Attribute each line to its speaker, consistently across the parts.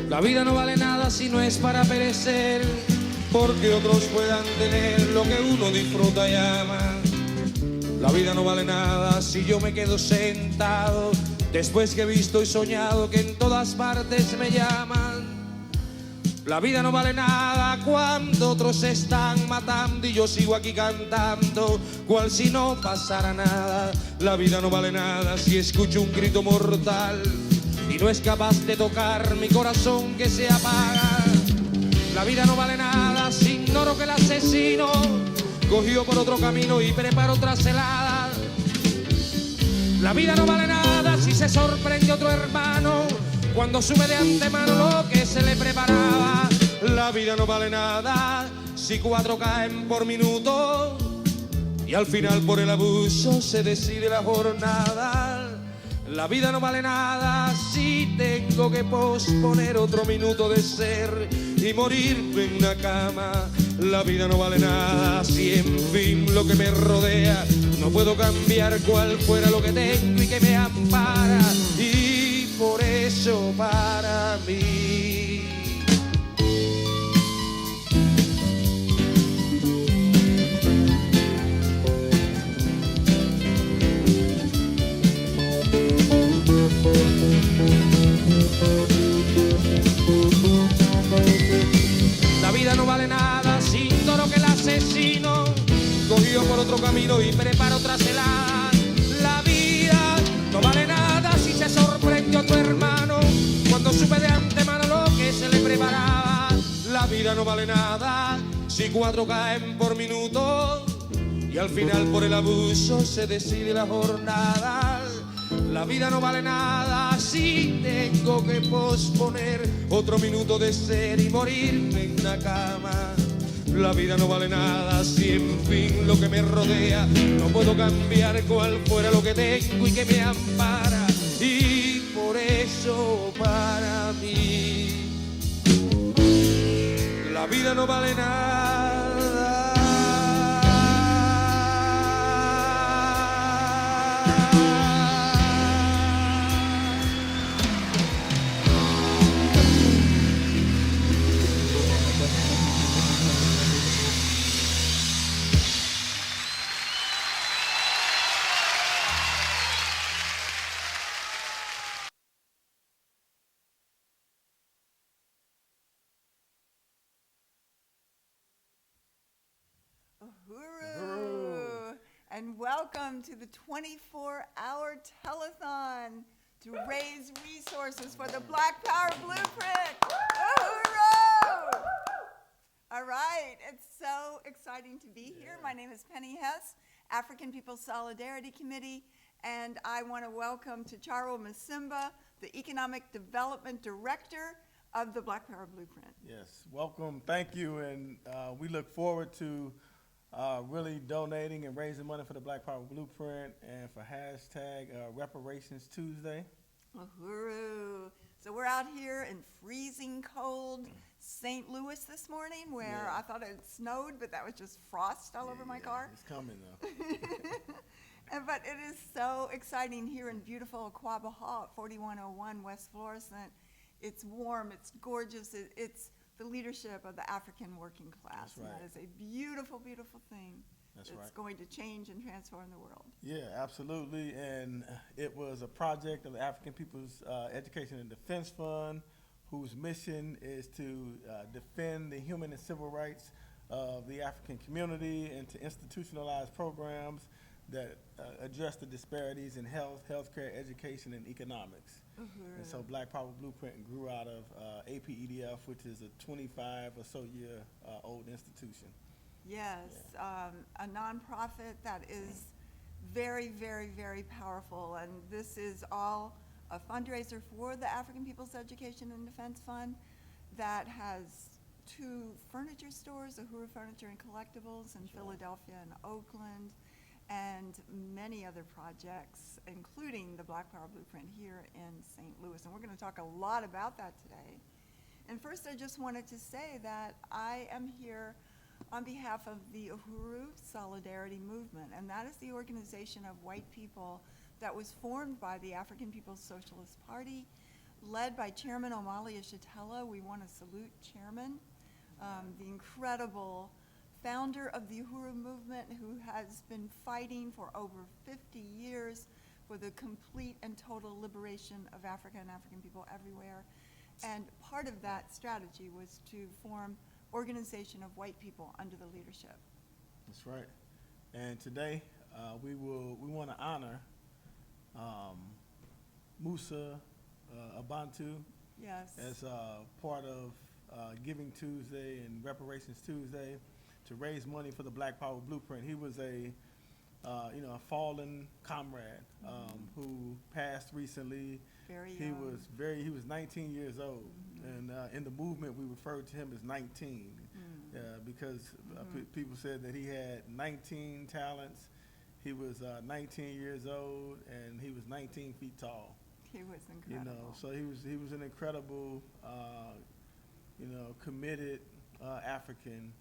Speaker 1: La vida no vale nada si no es para perecer, porque otros puedan tener lo que uno disfruta y ama. La vida no vale nada si yo me quedo sentado después que he visto y soñado que en todas partes me llaman. La vida no vale nada cuando otros se están matando y yo sigo aquí cantando cual si no pasara nada. La vida no vale nada si escucho un grito mortal y no es capaz de tocar mi corazón que se apaga. La vida no vale nada si ignoro que el asesino cogió por otro camino y prepara otra celada. La vida no vale nada si se sorprende otro hermano cuando sube de antemano lo que se le preparaba. La vida no vale nada si 4 caen por minuto y al final por el abuso se decide la jornada. La vida no vale nada si tengo que posponer otro minuto de ser y morirme en una cama. La vida no vale nada si en fin lo que me rodea no puedo cambiar cual fuera lo que tengo y que me ampara. Y por eso para mí la vida no vale nada si ignoro que el asesino cogió por otro camino y prepara otra celada. La vida no vale nada si se sorprende otro hermano cuando supe de antemano lo que se le preparaba. La vida no vale nada si 4 caen por minuto y al final por el abuso se decide la jornada. La vida no vale nada si tengo que posponer otro minuto de ser y morirme en una cama. La vida no vale nada si en fin lo que me rodea no puedo cambiar cual fuera lo que tengo y que me ampara. Y por eso para mí la vida no vale nada.
Speaker 2: Uhuru! And welcome to the 24-hour telethon to raise resources for the Black Power Blueprint. Uhuru! All right, it's so exciting to be here. My name is Penny Hess, African People's Solidarity Committee, and I want to welcome Charo Masimba, the Economic Development Director of the Black Power Blueprint.
Speaker 3: Yes, welcome, thank you, and we look forward to really donating and raising money for the Black Power Blueprint and for hashtag Reparations Tuesday.
Speaker 2: Uhuru. So we're out here in freezing cold St. Louis this morning where I thought it snowed, but that was just frost all over my car.
Speaker 3: It's coming though.
Speaker 2: But it is so exciting here in beautiful Aquabaha at 4101 West Florissant. It's warm, it's gorgeous, it's the leadership of the African working class.
Speaker 3: That's right.
Speaker 2: And that is a beautiful, beautiful thing.
Speaker 3: That's
Speaker 2: It's
Speaker 3: right.
Speaker 2: going to change and transform the world.
Speaker 3: Yeah, absolutely. And it was a project of the African People's Education and Defense Fund, whose mission is to defend the human and civil rights of the African community and to institutionalize programs that address the disparities in health, healthcare, education, and economics.
Speaker 2: Uhuru.
Speaker 3: And so Black Power Blueprint grew out of APEDF, which is a 25 or so year old institution.
Speaker 2: Yes, a nonprofit that is very, very, very powerful. And this is all a fundraiser for the African People's Education and Defense Fund that has 2 furniture stores, Uhuru Furniture and Collectibles in Philadelphia and Oakland, and many other projects, including the Black Power Blueprint here in St. Louis. And we're going to talk a lot about that today. And first, I just wanted to say that I am here on behalf of the Uhuru Solidarity Movement, and that is the organization of white people that was formed by the African People's Socialist Party, led by Chairman Omali Yeshitela. We want to salute Chairman, the incredible founder of the Uhuru movement, who has been fighting for over 50 years for the complete and total liberation of Africa and African people everywhere. And part of that strategy was to form organization of white people under the leadership.
Speaker 3: That's right. And today we want to honor Musa Abantu
Speaker 2: Yes.
Speaker 3: as part of Giving Tuesday and Reparations Tuesday to raise money for the Black Power Blueprint. He was a fallen comrade who passed recently.
Speaker 2: Very
Speaker 3: He
Speaker 2: young.
Speaker 3: was 19 years old, and in the movement we referred to him as 19 because people said that he had 19 talents. He was 19 years old, and he was 19 feet tall.
Speaker 2: He was incredible.
Speaker 3: So he was an incredible, committed African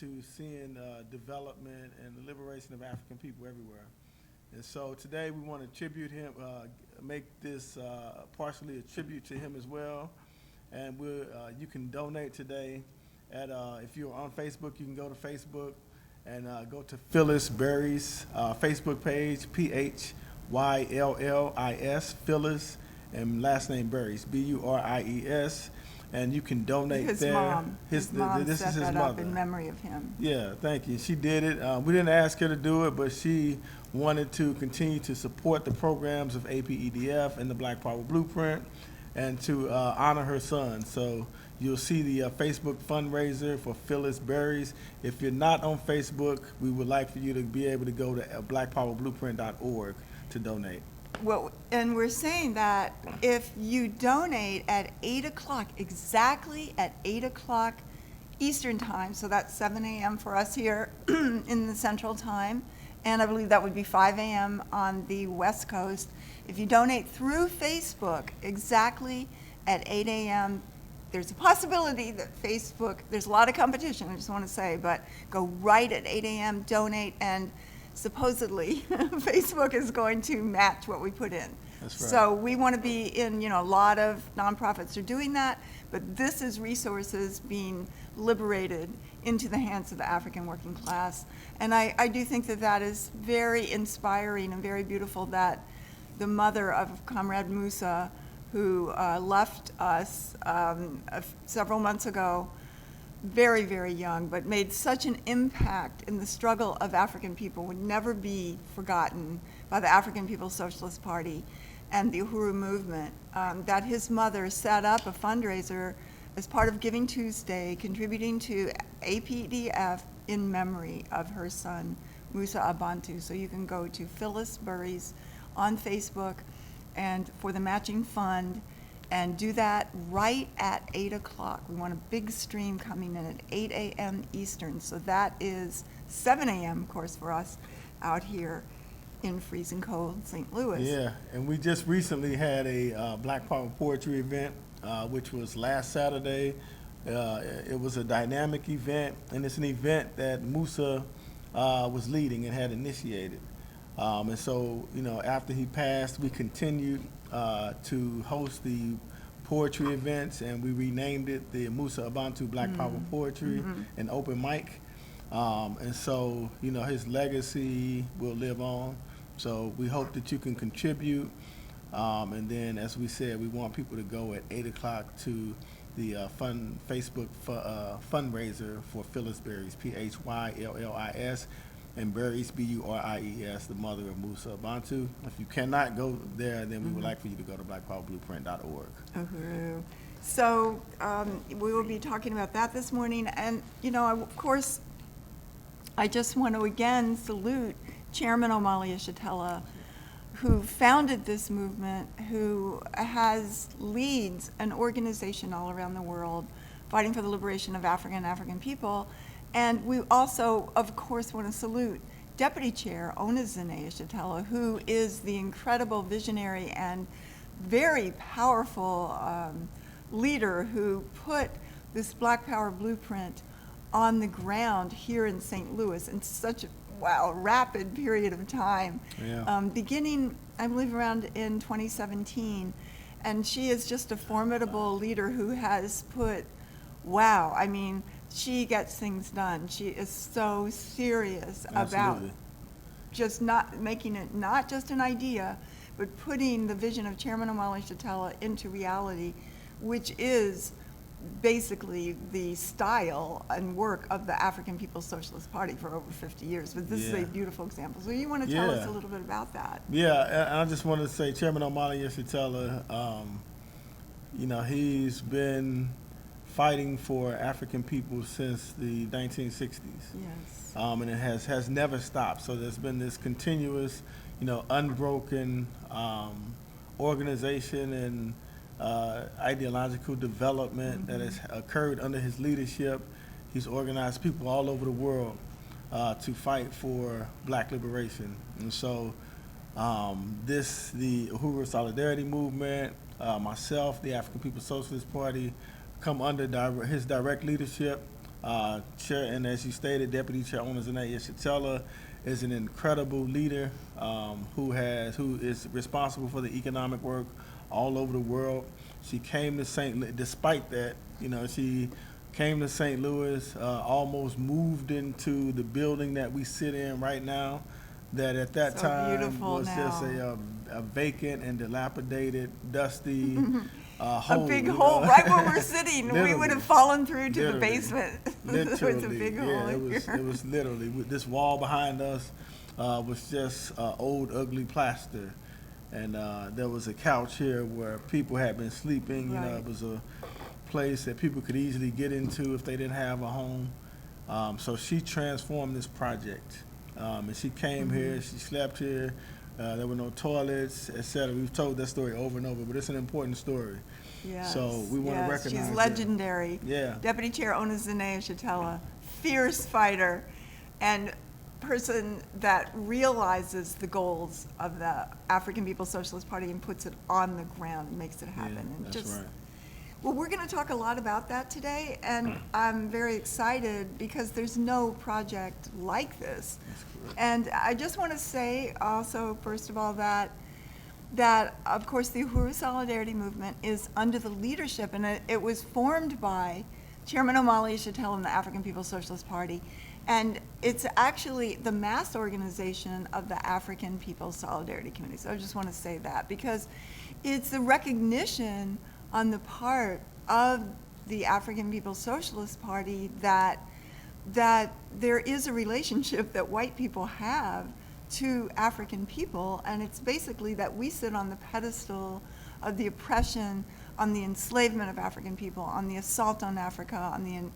Speaker 3: to seeing development and the liberation of African people everywhere. And so today we want to tribute him, make this partially a tribute to him as well. And you can donate today at, if you're on Facebook, you can go to Facebook and go to Phyllis Berry's Facebook page, Phyllis, Phyllis, and last name Berries, Buries. And you can donate
Speaker 2: His
Speaker 3: there.
Speaker 2: mom. His mom
Speaker 3: this
Speaker 2: set
Speaker 3: is his
Speaker 2: that
Speaker 3: mother.
Speaker 2: up in memory of him.
Speaker 3: Yeah, thank you. She did it. We didn't ask her to do it, but she wanted to continue to support the programs of APEDF and the Black Power Blueprint and to honor her son. So you'll see the Facebook fundraiser for Phyllis Berries. If you're not on Facebook, we would like for you to be able to go to blackpowerblueprint.org to donate.
Speaker 2: Well, and we're saying that if you donate at 8 o'clock, exactly at 8 o'clock Eastern time, so that's 7 a.m. for us here in the Central Time, and I believe that would be 5 a.m. on the West Coast. If you donate through Facebook exactly at 8 a.m., there's a possibility that Facebook, there's a lot of competition, I just want to say, but go right at 8 a.m., donate, and supposedly Facebook is going to match what we put in.
Speaker 3: That's right.
Speaker 2: So we want to be in, a lot of nonprofits are doing that, but this is resources being liberated into the hands of the African working class. And I do think that that is very inspiring and very beautiful that the mother of Comrade Musa, who left us several months ago, very, very young, but made such an impact in the struggle of African people, would never be forgotten by the African People's Socialist Party and the Uhuru movement, that his mother set up a fundraiser as part of Giving Tuesday, contributing to APDF in memory of her son, Musa Abantu. So you can go to Phyllis Berries on Facebook and for the matching fund, and do that right at 8 o'clock. We want a big stream coming in at 8 a.m. Eastern. So that is 7 a.m., of course, for us out here in freezing cold St. Louis.
Speaker 3: Yeah, and we just recently had a Black Power Poetry event, which was last Saturday. It was a dynamic event, and it's an event that Musa was leading and had initiated. And so, after he passed, we continued to host the poetry events, and we renamed it the Musa Abantu Black Power Poetry and Open Mic. And so, you know, his legacy will live on. So we hope that you can contribute. And then, as we said, we want people to go at 8 o'clock to the Facebook fundraiser for Phyllis Berries, Phyllis, and Berries, Buries, the mother of Musa Abantu. If you cannot go there, then we would like for you to go to blackpowerblueprint.org.
Speaker 2: Uhuru. So we will be talking about that this morning. And, you know, of course, I just want to again salute Chairman Omali Yeshitela, who founded this movement, who leads an organization all around the world fighting for the liberation of African people. And we also, of course, want to salute Deputy Chair Onizine Yeshitela, who is the incredible visionary and very powerful leader who put this Black Power blueprint on the ground here in St. Louis in such a rapid period of time, beginning, I believe, around in 2017. And she is just a formidable leader who has put, I mean, she gets things done. She is so serious about just not making it not just an idea, but putting the vision of Chairman Omali Yeshitela into reality, which is basically the style and work of the African People's Socialist Party for over 50 years. But this is a beautiful example. So you want to tell us a little bit about that?
Speaker 3: Yeah, and I just wanted to say Chairman Omali Yeshitela, you know, he's been fighting for African people since the 1960s.
Speaker 2: Yes.
Speaker 3: And it has never stopped. So there's been this continuous, you know, unbroken organization and ideological development that has occurred under his leadership. He's organized people all over the world to fight for Black liberation. And so the Uhuru Solidarity Movement, myself, the African People's Socialist Party, come under his direct leadership. Chair, and as you stated, Deputy Chair Onizine Yeshitela is an incredible leader who is responsible for the economic work all over the world. She came to St. Louis, despite that, you know, she came to St. Louis, almost moved into the building that we sit in right now, that at that time was just a vacant and dilapidated, dusty hole.
Speaker 2: A big hole right where we're sitting. We would have fallen through to the basement.
Speaker 3: Literally,
Speaker 2: It's a big hole here.
Speaker 3: It was literally, this wall behind us was just old, ugly plaster. And there was a couch here where people had been sleeping. You know, it was a place that people could easily get into if they didn't have a home. So she transformed this project. And she came here, she slept here. There were no toilets, etc. We've told that story over and over, but it's an important story.
Speaker 2: Yes,
Speaker 3: so we want to recognize
Speaker 2: she's legendary. Deputy Chair Onizine Yeshitela, fierce fighter, and person that realizes the goals of the African People's Socialist Party and puts it on the ground and makes it happen. And
Speaker 3: that's right.
Speaker 2: Well, we're going to talk a lot about that today, and I'm very excited because there's no project like this. And I just want to say also, first of all, that of course the Uhuru Solidarity Movement is under the leadership, and it was formed by Chairman Omali Yeshitela and the African People's Socialist Party. And it's actually the mass organization of the African People's Solidarity Committee. So I just want to say that because it's the recognition on the part of the African People's Socialist Party that there is a relationship that white people have to African people, and it's basically that we sit on the pedestal of the oppression, on the enslavement of African people, on the assault on Africa,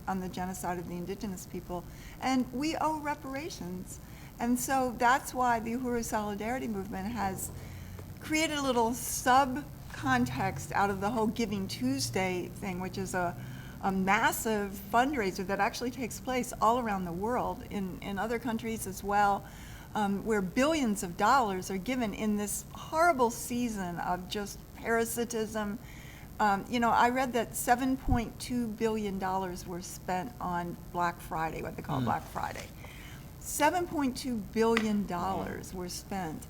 Speaker 2: on the genocide of the indigenous people, and we owe reparations. And so that's why the Uhuru Solidarity Movement has created a little sub-context out of the whole Giving Tuesday thing, which is a massive fundraiser that actually takes place all around the world, in other countries as well, where billions of dollars are given in this horrible season of just parasitism. You know, I read that $7.2 billion were spent on Black Friday, what they call Black Friday. $7.2 billion were spent.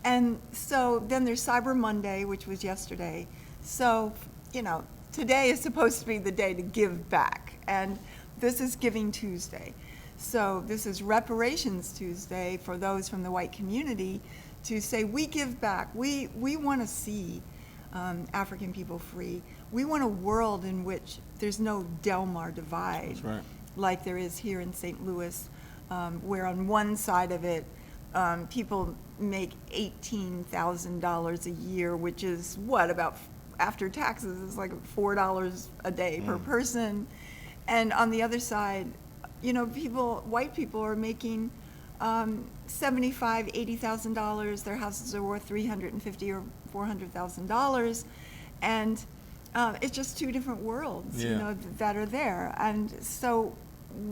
Speaker 2: And so then there's Cyber Monday, which was yesterday. So you know, today is supposed to be the day to give back, and this is Giving Tuesday. So this is Reparations Tuesday for those from the white community to say we give back. We want to see African people free. We want a world in which there's no Del Mar divide.
Speaker 3: That's right.
Speaker 2: Like there is here in St. Louis, where on one side of it, people make $18,000 a year, which is what, about, after taxes, it's like $4 a day per person. And on the other side, you know, white people are making $75,000, $80,000. Their houses are worth $350,000 or $400,000, and it's just two different worlds, you know, that are there. And so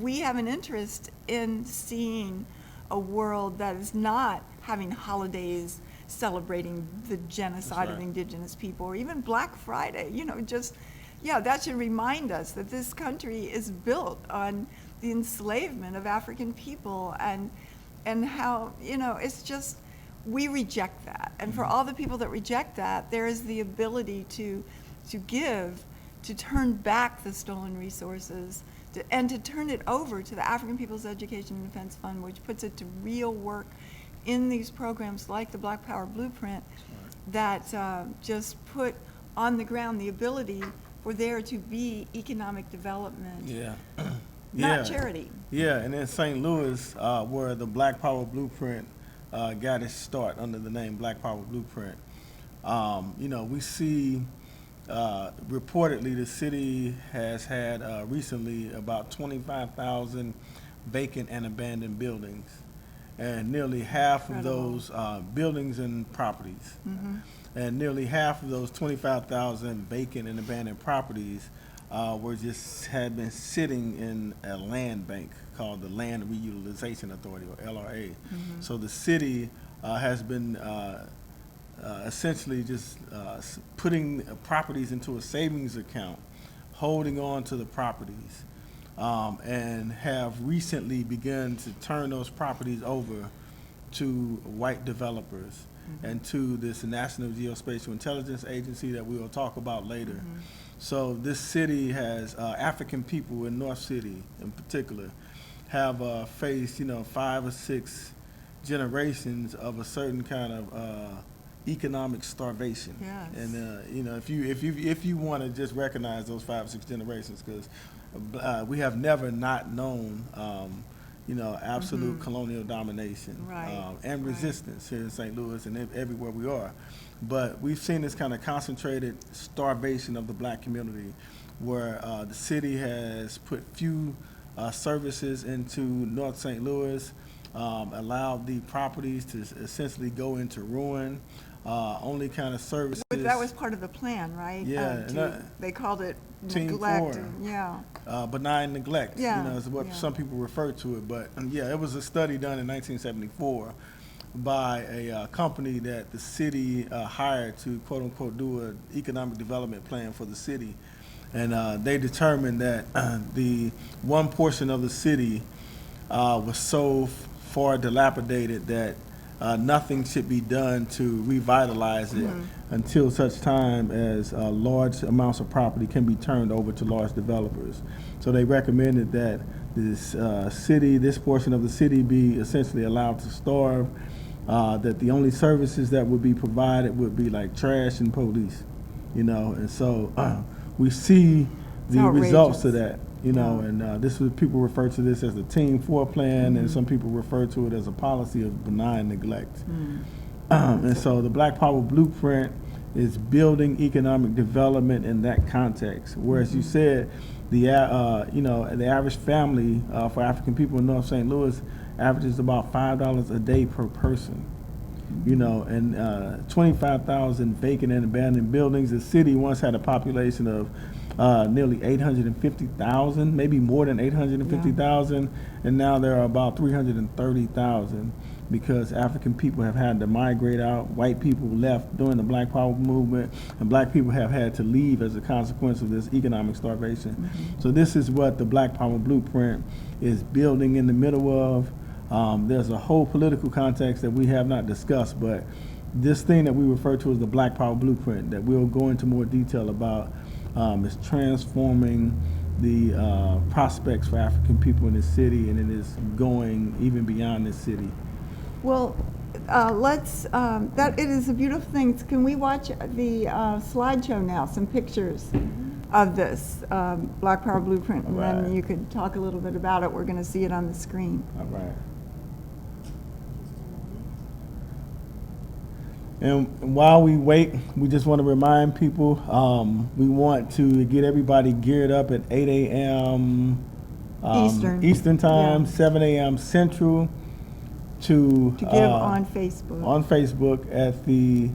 Speaker 2: we have an interest in seeing a world that is not having holidays celebrating the genocide of indigenous people, or even Black Friday. You know, just, yeah, that should remind us that this country is built on the enslavement of African people, and how, you know, it's just, we reject that. And for all the people that reject that, there is the ability to give, to turn back the stolen resources, and to turn it over to the African People's Education and Defense Fund, which puts it to real work in these programs like the Black Power Blueprint, that just put on the ground the ability for there to be economic development, not charity.
Speaker 3: Yeah, and in St. Louis, where the Black Power Blueprint got its start under the name Black Power Blueprint, you know, we see reportedly the city has had recently about 25,000 vacant and abandoned buildings, and nearly half of those buildings and properties, and nearly half of those 25,000 vacant and abandoned properties had been sitting in a land bank called the Land Reutilization Authority, or LRA. So the city has been essentially just putting properties into a savings account, holding on to the properties, and have recently begun to turn those properties over to white developers and to this National Geospatial Intelligence Agency that we will talk about later. So this city has African people in North City in particular have faced, you know, 5 or 6 generations of a certain kind of economic starvation.
Speaker 2: Yes.
Speaker 3: And you know, if you want to just recognize those 5 or 6 generations, because we have never not known you know, absolute colonial domination and resistance here in St. Louis and everywhere we are. But we've seen this kind of concentrated starvation of the black community, where the city has put few services into North St. Louis, allowed the properties to essentially go into ruin. Only kind of services.
Speaker 2: But that was part of the plan, right?
Speaker 3: Yeah.
Speaker 2: They called it
Speaker 3: Team
Speaker 2: neglect.
Speaker 3: 4.
Speaker 2: Benign
Speaker 3: neglect,
Speaker 2: Yeah,
Speaker 3: you know, is what some people refer to it. But yeah, it was a study done in 1974 by a company that the city hired to, quote unquote, do an economic development plan for the city. And they determined that the one portion of the city was so far dilapidated that nothing should be done to revitalize it until such time as large amounts of property can be turned over to large developers. So they recommended that this portion of the city be essentially allowed to starve, that the only services that would be provided would be like trash and police, you know. And so we see the results of that. You know, and this is, people refer to this as the Team 4 plan, and some people refer to it as a policy of benign neglect. And so the Black Power Blueprint is building economic development in that context. Whereas you said, you know, the average family for African people in North St. Louis averages about $5 a day per person. You know, and 25,000 vacant and abandoned buildings. The city once had a population of nearly 850,000, maybe more than 850,000, and now there are about 330,000 because African people have had to migrate out. White people left during the Black Power movement, and black people have had to leave as a consequence of this economic starvation. So this is what the Black Power Blueprint is building in the middle of. There's a whole political context that we have not discussed, but this thing that we refer to as the Black Power Blueprint, that we'll go into more detail about, It's transforming the prospects for African people in the city, and it is going even beyond the city.
Speaker 2: Well, it is a beautiful thing. Can we watch the slideshow now, some pictures of this Black Power Blueprint, and
Speaker 3: All right.
Speaker 2: then you could talk a little bit about it. We're going to see it on the screen.
Speaker 3: All right. And while we wait, we just want to remind people, we want to get everybody geared up at 8 a.m. Eastern time,
Speaker 2: Yeah.
Speaker 3: 7 a.m. Central to
Speaker 2: give on Facebook.
Speaker 3: On Facebook at the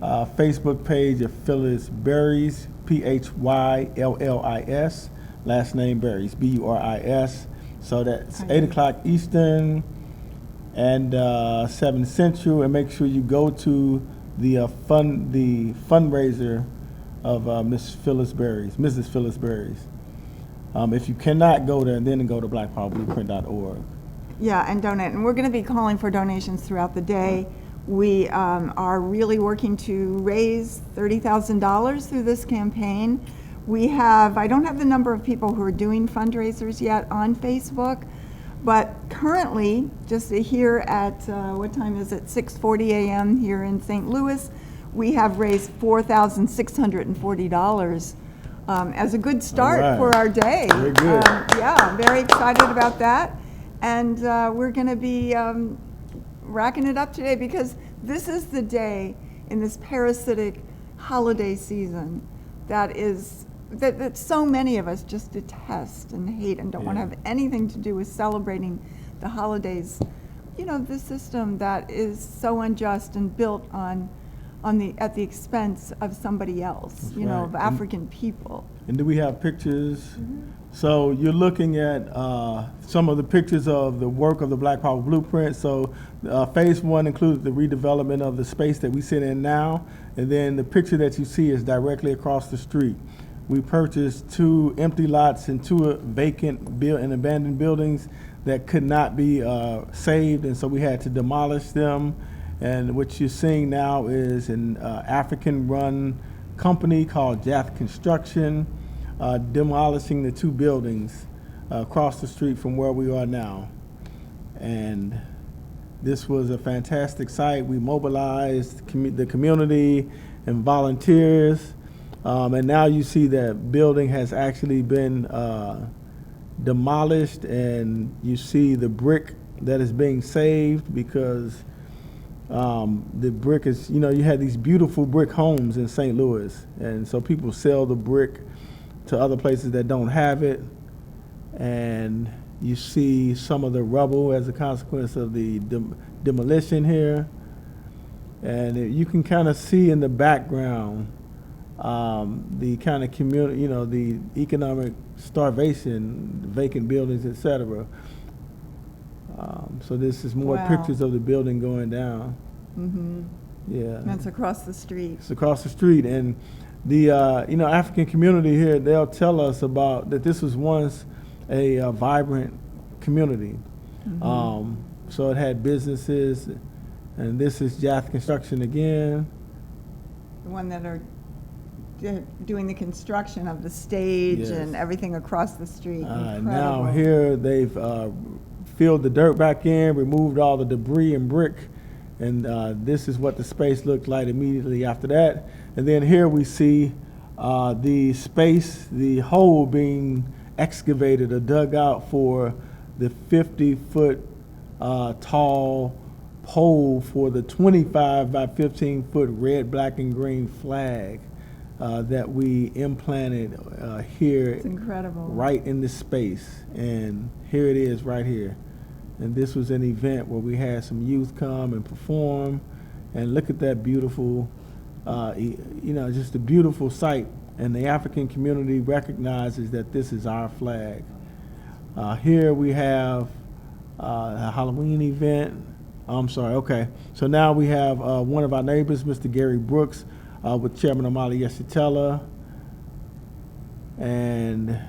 Speaker 3: Facebook page of Phyllis Berries, Phyllis, last name Berries, Buris. So that's 8 o'clock Eastern and 7 Central, and make sure you go to the fundraiser of Mrs. Phyllis Berries. If you cannot go there, then go to blackpowerblueprint.org.
Speaker 2: Yeah, and donate. And we're going to be calling for donations throughout the day. We are really working to raise $30,000 through this campaign. I don't have the number of people who are doing fundraisers yet on Facebook, but currently, just here at, what time is it, 6:40 a.m. here in St. Louis, we have raised $4,640 as a good start for our day.
Speaker 3: Very good.
Speaker 2: Yeah, I'm very excited about that. And we're going to be racking it up today, because this is the day in this parasitic holiday season that so many of us just detest and hate and don't want to have anything to do with celebrating the holidays. You know, this system that is so unjust and built at the expense of somebody else.
Speaker 3: That's
Speaker 2: you know,
Speaker 3: right.
Speaker 2: of African people.
Speaker 3: And do we have pictures? So you're looking at some of the pictures of the work of the Black Power Blueprint. So phase 1 includes the redevelopment of the space that we sit in now. And then the picture that you see is directly across the street. We purchased 2 empty lots and 2 vacant and abandoned buildings that could not be saved, and so we had to demolish them. And what you're seeing now is an African-run company called Jath Construction demolishing the 2 buildings across the street from where we are now. And this was a fantastic site. We mobilized the community and volunteers. And now you see that building has actually been demolished, and you see the brick that is being saved, because the brick is, you had these beautiful brick homes in St. Louis, and so people sell the brick to other places that don't have it, and you see some of the rubble as a consequence of the demolition here, and you can kind of see in the background the kind of community, the economic starvation, vacant buildings, etc. So this is more pictures of the building going down. Yeah.
Speaker 2: That's across the street.
Speaker 3: It's across the street, and the African community here, they'll tell us about that this was once a vibrant community. So it had businesses, and this is Jath Construction again.
Speaker 2: The one that are doing the construction of the stage and everything across the street.
Speaker 3: Now here they've filled the dirt back in, removed all the debris and brick, and this is what the space looked like immediately after that. And then here we see the space, the hole being excavated or dug out for the 50-foot tall pole for the 25 by 15-foot red, black, and green flag that we implanted here.
Speaker 2: It's incredible.
Speaker 3: Right in this space. And here it is right here. And this was an event where we had some youth come and perform. And look at that beautiful, just a beautiful sight. And the African community recognizes that this is our flag. Here we have a Halloween event. I'm sorry, okay. So now we have one of our neighbors, Mr. Gary Brooks, with Chairman Amali Yeshitela. And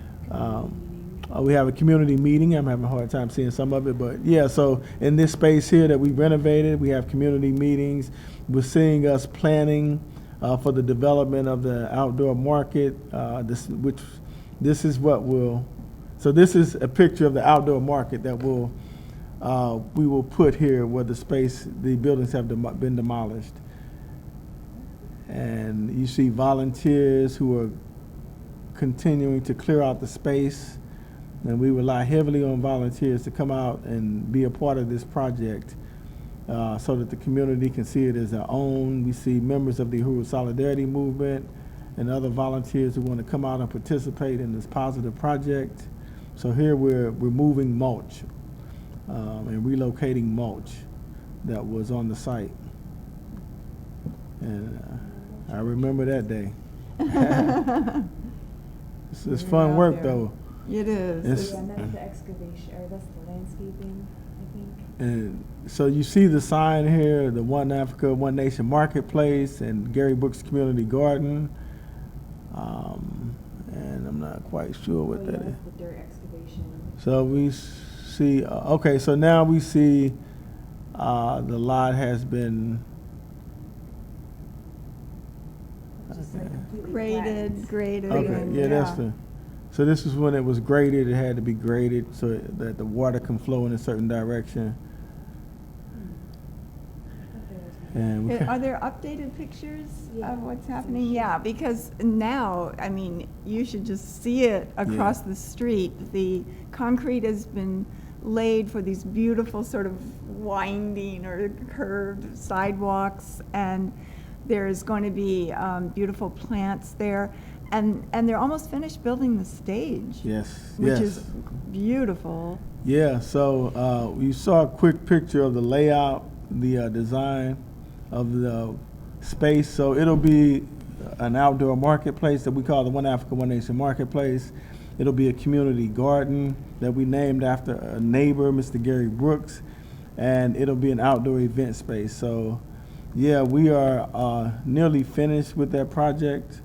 Speaker 3: we have a community meeting. I'm having a hard time seeing some of it, but yeah, so in this space here that we renovated, we have community meetings. We're seeing us planning for the development of the outdoor market. This is what will. So this is a picture of the outdoor market that we will put here where the buildings have been demolished. And you see volunteers who are continuing to clear out the space, and we rely heavily on volunteers to come out and be a part of this project so that the community can see it as their own. We see members of the Uhuru Solidarity Movement and other volunteers who want to come out and participate in this positive project. So here we're removing mulch and relocating mulch that was on the site. And I remember that day. It's fun work though.
Speaker 2: It is.
Speaker 4: So, yeah, and that's the excavation, or that's the landscaping, I think.
Speaker 3: And so you see the sign here, the One Africa, One Nation Marketplace and Gary Brooks Community Garden. And I'm not quite sure what that is.
Speaker 4: That's the dirt excavation.
Speaker 3: So we see, okay, so now we see the lot has been
Speaker 4: Just like completely
Speaker 2: Graded,
Speaker 4: flattened.
Speaker 3: okay,
Speaker 2: and,
Speaker 3: yeah, that's the. So this is when it was graded. It had to be graded so that the water can flow in a certain direction. And we
Speaker 2: Are there updated pictures
Speaker 4: Yeah,
Speaker 2: of what's
Speaker 4: it's in the
Speaker 2: happening?
Speaker 4: sheet.
Speaker 2: Yeah, because now, I mean, you should just see it across the street. The concrete has been laid for these beautiful sort of winding or curved sidewalks, and there's going to be beautiful plants there. And they're almost finished building the stage.
Speaker 3: yes,
Speaker 2: Which
Speaker 3: yes.
Speaker 2: is beautiful.
Speaker 3: Yeah, so you saw a quick picture of the layout, the design of the space. So it'll be an outdoor marketplace that we call the One Africa, One Nation Marketplace. It'll be a community garden that we named after a neighbor, Mr. Gary Brooks, and it'll be an outdoor event space. So yeah, we are nearly finished with that project.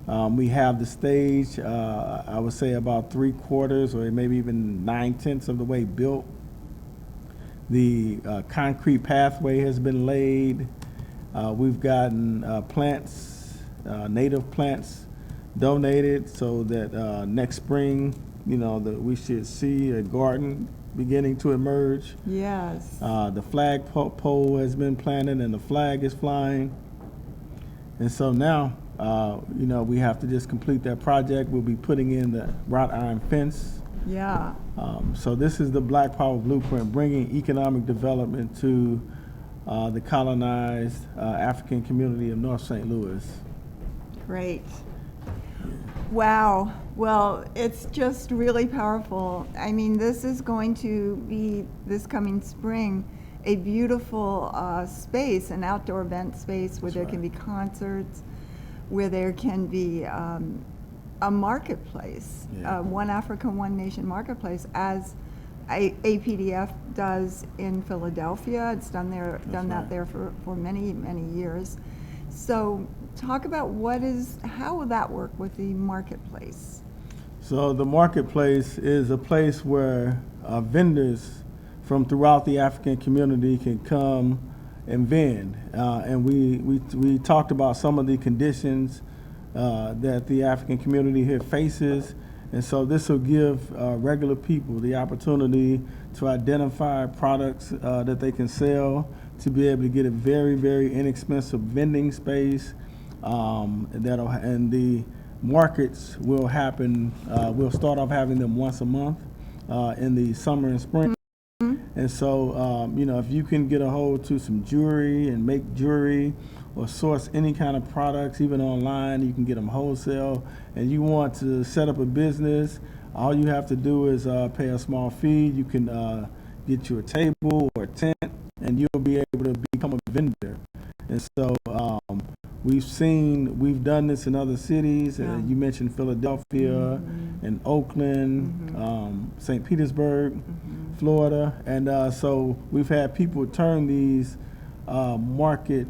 Speaker 3: We have the stage, I would say about 3/4 or maybe even 9/10 of the way built. The concrete pathway has been laid. We've gotten plants, native plants donated so that next spring, that we should see a garden beginning to emerge.
Speaker 2: Yes.
Speaker 3: The flag pole has been planted and the flag is flying. And so now, we have to just complete that project. We'll be putting in the wrought iron fence.
Speaker 2: Yeah.
Speaker 3: So this is the Black Power Blueprint, bringing economic development to the colonized African community of North St. Louis.
Speaker 2: Great. Wow. Well, it's just really powerful. I mean, this is going to be, this coming spring, a beautiful space, an outdoor event space where
Speaker 3: That's
Speaker 2: there can be
Speaker 3: right.
Speaker 2: concerts, where there can be a marketplace,
Speaker 3: Yeah.
Speaker 2: One Africa, One Nation marketplace, as APDF does in Philadelphia. It's done that
Speaker 3: right.
Speaker 2: there for many, many years. So talk about how will that work with the marketplace?
Speaker 3: So the marketplace is a place where vendors from throughout the African community can come and vend. And we talked about some of the conditions that the African community here faces. And so this will give regular people the opportunity to identify products that they can sell, to be able to get a very, very inexpensive vending space. And the markets will happen, we'll start off having them once a month in the summer and spring. And so, if you can get a hold to some jewelry and make jewelry or source any kind of products, even online, you can get them wholesale, and you want to set up a business, all you have to do is pay a small fee. You can get you a table or a tent, and you'll be able to become a vendor. And so we've done this in other cities.
Speaker 2: Yeah.
Speaker 3: You mentioned Philadelphia and Oakland, St. Petersburg, Florida. And so we've had people turn these market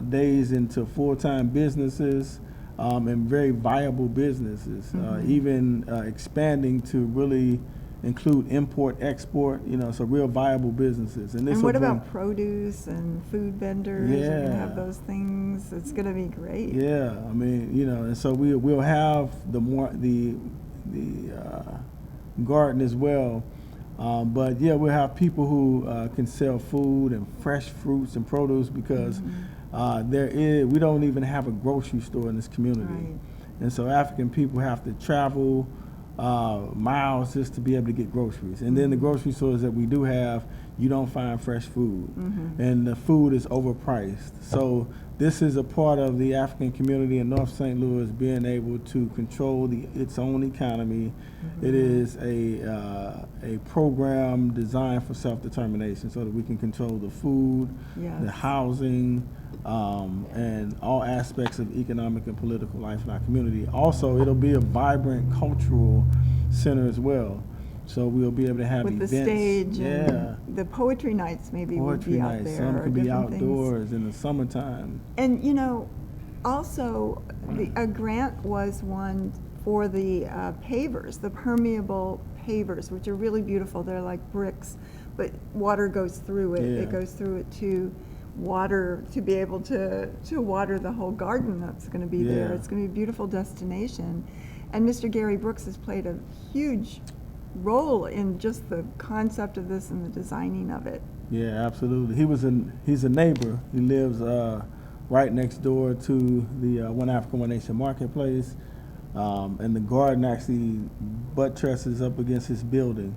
Speaker 3: days into full-time businesses and very viable businesses, even expanding to really include import, export, so real viable businesses. And this
Speaker 2: And
Speaker 3: will
Speaker 2: what
Speaker 3: bring-
Speaker 2: about produce and food vendors? Are you gonna have
Speaker 3: Yeah.
Speaker 2: those things? It's going to be great.
Speaker 3: Yeah, I mean, and so we'll have the garden as well. But yeah, we'll have people who can sell food and fresh fruits and produce because we don't even have a grocery store in this community.
Speaker 2: Right.
Speaker 3: And so African people have to travel miles just to be able to get groceries. And then the grocery stores that we do have, you don't find fresh food. And the food is overpriced. So this is a part of the African community in North St. Louis being able to control its own economy. It is a program designed for self-determination so that we can control the food, the housing, and all aspects of economic and political life in our community. Also, it'll be a vibrant cultural center as well. So we'll be able to have
Speaker 2: With
Speaker 3: events.
Speaker 2: the stage
Speaker 3: yeah.
Speaker 2: and the poetry nights maybe will
Speaker 3: Poetry
Speaker 2: be out
Speaker 3: nights.
Speaker 2: there.
Speaker 3: Some
Speaker 2: or
Speaker 3: could be
Speaker 2: different things.
Speaker 3: outdoors in the summertime.
Speaker 2: And also a grant was won for the pavers, the permeable pavers, which are really beautiful. They're like bricks, but water goes through it.
Speaker 3: Yeah.
Speaker 2: It goes through it to water, to be able to water the whole garden that's going to be there.
Speaker 3: Yeah.
Speaker 2: It's going to be a beautiful destination. And Mr. Gary Brooks has played a huge role in just the concept of this and the designing of it.
Speaker 3: Yeah, absolutely. He's a neighbor. He lives right next door to the One Africa, One Nation Marketplace. And the garden actually buttresses up against his building.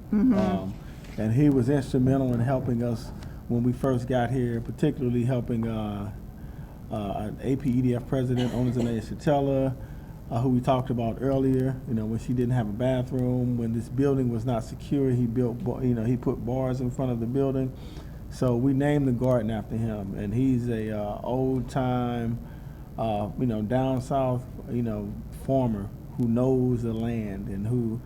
Speaker 3: And he was instrumental in helping us when we first got here, particularly helping an APEDF president, Onizane Chatella, who we talked about earlier. When she didn't have a bathroom, when this building was not secure, he put bars in front of the building. So we named the garden after him, and he's a old time, down south, farmer who knows the land and who,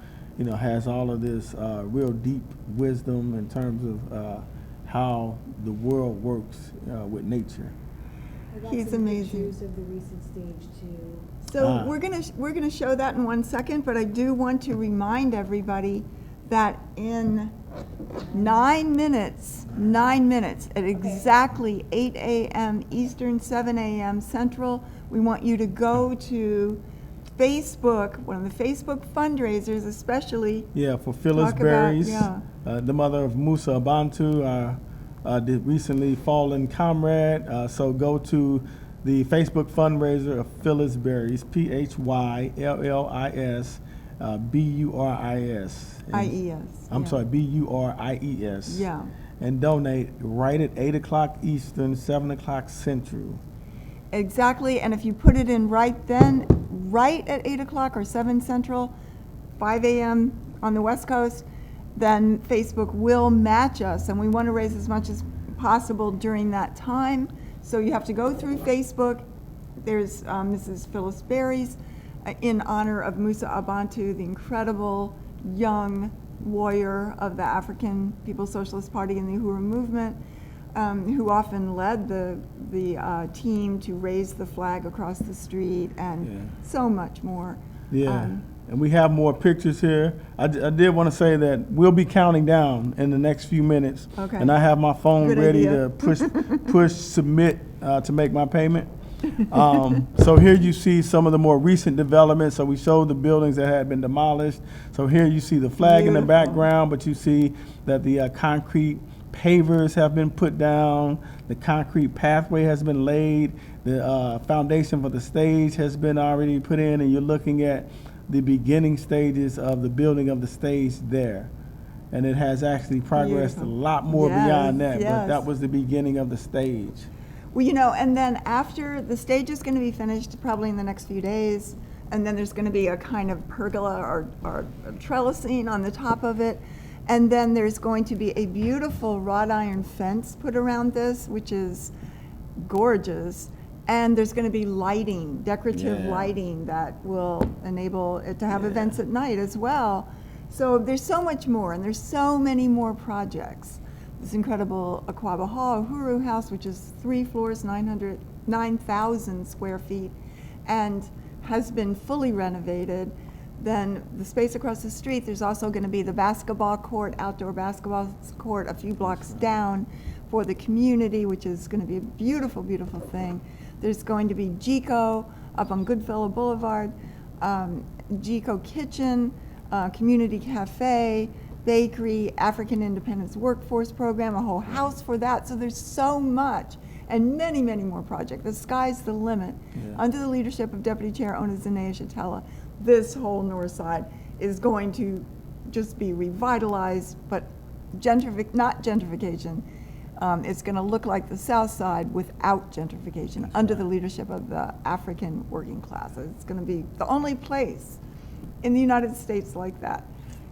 Speaker 3: has all of this real deep wisdom in terms of how the world works with nature.
Speaker 2: He's amazing.
Speaker 4: Pictures of the recent stage too.
Speaker 2: So we're gonna show that in 1 second, but I do want to remind everybody that in 9 minutes, at exactly 8 a.m. Eastern, 7 a.m. Central, we want you to go to Facebook, one of the Facebook fundraisers especially.
Speaker 3: Yeah, for Phyllis
Speaker 2: Talk about-
Speaker 3: Berries,
Speaker 2: yeah.
Speaker 3: The mother of Musa Abantu, the recently fallen comrade. So go to the Facebook fundraiser of Phyllis Berries, PHYLLIS BURIS.
Speaker 2: IES.
Speaker 3: I'm sorry, BURIES.
Speaker 2: Yeah.
Speaker 3: And donate right at 8 o'clock Eastern, 7 o'clock Central.
Speaker 2: Exactly, and if you put it in right then, right at 8 o'clock or 7 Central, 5 a.m. on the West Coast, then Facebook will match us, and we want to raise as much as possible during that time. So you have to go through Facebook. There's Mrs. Phyllis Berries in honor of Musa Abantu, the incredible young warrior of the African People's Socialist Party and the Uhuru movement, who often led the team to raise the flag across the street and so much more.
Speaker 3: Yeah, and we have more pictures here. I did want to say that we'll be counting down in the next few minutes.
Speaker 2: Okay.
Speaker 3: And I have my phone
Speaker 2: Good
Speaker 3: ready
Speaker 2: idea.
Speaker 3: to push submit to make my payment. So here you see some of the more recent developments. So we showed the buildings that had been demolished. So here you see the flag in the
Speaker 2: Beautiful.
Speaker 3: background, but you see that the concrete pavers have been put down. The concrete pathway has been laid. The foundation for the stage has been already put in, and you're looking at the beginning stages of the building of the stage there. And it has actually progressed
Speaker 2: Beautiful.
Speaker 3: a lot more beyond that, but
Speaker 2: Yes.
Speaker 3: that was the beginning of the stage.
Speaker 2: Well, and then after the stage is going to be finished, probably in the next few days, and then there's going to be a kind of pergola or trellising on the top of it, and then there's going to be a beautiful wrought iron fence put around this, which is gorgeous, and there's going to be lighting, decorative lighting that will enable it to have events at night as well. So there's so much more, and there's so many more projects. This incredible Aquaba Hall, Uhuru House, which is 3 floors, 9,000 square feet, and has been fully renovated. Then the space across the street, there's also going to be the basketball court, outdoor basketball court a few blocks down for the community, which is going to be a beautiful, beautiful thing. There's going to be GECO up on Goodfellow Boulevard, GECO Kitchen, Community Cafe, Bakery, African Independence Workforce Program, a whole house for that. So there's so much, and many, many more projects. The sky's the limit.
Speaker 3: Yeah.
Speaker 2: Under the leadership of Deputy Chair Ona Zanea Shatella, this whole north side is going to just be revitalized, but not gentrification. It's going to look like the south side without gentrification.
Speaker 3: That's
Speaker 2: under
Speaker 3: right.
Speaker 2: the leadership of the African working class. It's going to be the only place in the United States like that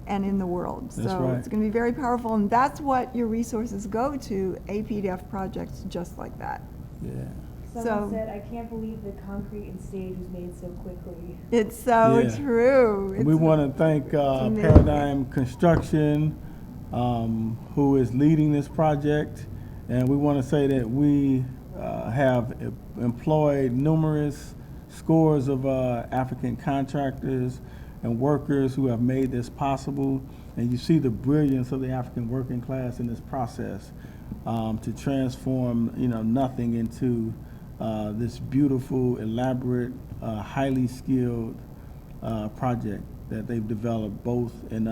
Speaker 2: and in the world.
Speaker 3: That's
Speaker 2: so
Speaker 3: right.
Speaker 2: it's going to be very powerful, and that's what your resources go to, APDF projects just like that.
Speaker 3: Yeah.
Speaker 4: Someone
Speaker 2: So-
Speaker 4: said, I can't believe the concrete and stage was made so quickly.
Speaker 2: It's so
Speaker 3: Yeah.
Speaker 2: true.
Speaker 3: We
Speaker 2: It's-
Speaker 3: want to thank
Speaker 2: amazing.
Speaker 3: Paradigm Construction, who is leading this project. And we want to say that we have employed numerous scores of African contractors and workers who have made this possible. And you see the brilliance of the African working class in this process to transform, nothing into this beautiful, elaborate, highly skilled project that they've developed, both in